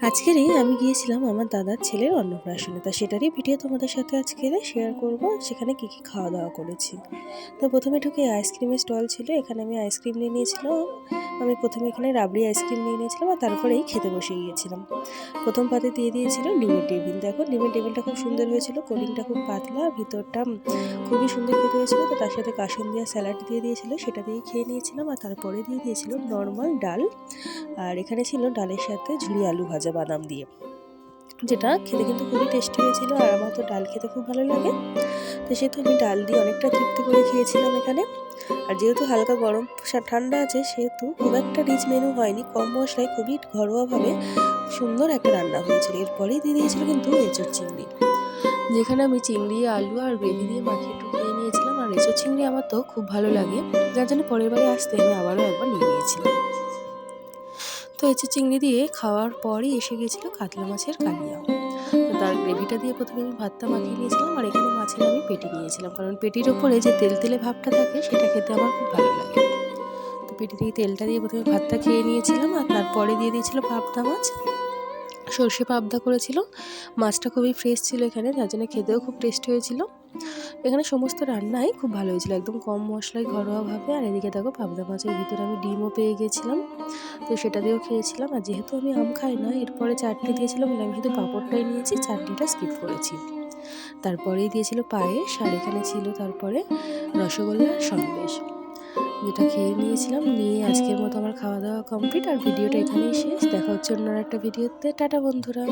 আজকেরই আমি গিয়েছিলাম আমার দাদার ছেলের অন্নপ্রাশনে, তা সেটারই ভিডিও তোমাদের সাথে আজকে শেয়ার করব। সেখানে কি কি খাওয়া দাওয়া করেছি। তো প্রথমে ঢুকে আইসক্রিমের স্টল ছিল, এখানে আমি আইসক্রিম নিয়ে নিয়েছিলাম। আমি প্রথমে এখানে রাবড়ি আইসক্রিম নিয়ে নিয়েছিলাম আর তারপরেই খেতে বসে গিয়েছিলাম। প্রথম পাতে দিয়ে দিয়েছিল ডিমের টেবিল। দেখো ডিমের টেবিলটা খুব সুন্দর হয়েছিল, কোটিংটা খুব পাতলা, ভিতরটা খুবই সুন্দর খেতে হয়েছিল। তো তার সাথে কাসুন্দিয়া স্যালাড দিয়ে দিয়েছিল, সেটা দিয়ে খেয়ে নিয়েছিলাম। আর তারপরে দিয়ে দিয়েছিল নর্মাল ডাল, আর এখানে ছিল ডালের সাথে ঝুরি আলু ভাজা বাদাম দিয়ে, যেটা খেতে কিন্তু খুবই টেস্টি হয়েছিল। আর আমার তো ডাল খেতে খুব ভালো লাগে, তো সেহেতু আমি ডাল দিয়ে অনেকটা তৃপ্তি করে খেয়েছিলাম এখানে। আর যেহেতু হালকা গরম ঠান্ডা আছে, সেহেতু খুব একটা রিচ মেনু হয়নি, কম মশলায় খুবই ঘরোয়াভাবে সুন্দর একটা রান্না হয়েছিল। এরপরেই দিয়ে দিয়েছিল কিন্তু এঁচোড় চিংড়ি, যেখানে আমি চিংড়ি আলু আর গ্রেভি দিয়ে মাখিয়ে একটু খেয়ে নিয়েছিলাম। আর এঁচোড় চিংড়ি আমার তো খুব ভালো লাগে, যার জন্য পরের বারে আসতে আমি আবারও একবার নিয়ে নিয়েছিলাম। তো এঁচোড় চিংড়ি দিয়ে খাওয়ার পরই এসে গিয়েছিল কাতলা মাছের কালিয়া। তো তার গ্রেভিটা দিয়ে প্রথমে আমি ভাতটা মাখিয়ে নিয়েছিলাম, আর এখানে মাছের আমি পেটি নিয়েছিলাম, কারণ পেটির ওপরে যে তেল তেলে ভাবটা থাকে সেটা খেতে আমার খুব ভালো লাগে। তো পেটি দিয়ে তেলটা দিয়ে প্রথমে ভাতটা খেয়ে নিয়েছিলাম, আর তারপরে দিয়ে দিয়েছিল পাবদা মাছ, সর্ষে পাবদা করেছিল। মাছটা খুবই ফ্রেশ ছিল এখানে, যার জন্য খেতেও খুব টেস্ট হয়েছিল। এখানে সমস্ত রান্নাই খুব ভালো হয়েছিল, একদম কম মশলায় ঘরোয়াভাবে। আর এদিকে দেখো পাবদা মাছের ভিতরে আমি ডিমও পেয়ে গেছিলাম, তো সেটা দিয়েও খেয়েছিলাম। আর যেহেতু আমি আম খাই না, এরপরে চাটনি দিয়েছিল বলে আমি শুধু পাঁপড়টাই নিয়েছি, চাটনিটা স্কিপ করেছি। তারপরেই দিয়েছিল পায়েস, আর এখানে ছিল তারপরে রসগোল্লা সন্দেশ, যেটা খেয়ে নিয়েছিলাম। নিয়ে আজকের মতো আমার খাওয়া দাওয়া কমপ্লিট, আর ভিডিওটা এখানেই শেষ। দেখা হচ্ছে অন্য একটা ভিডিওতে। টাটা বন্ধুরা।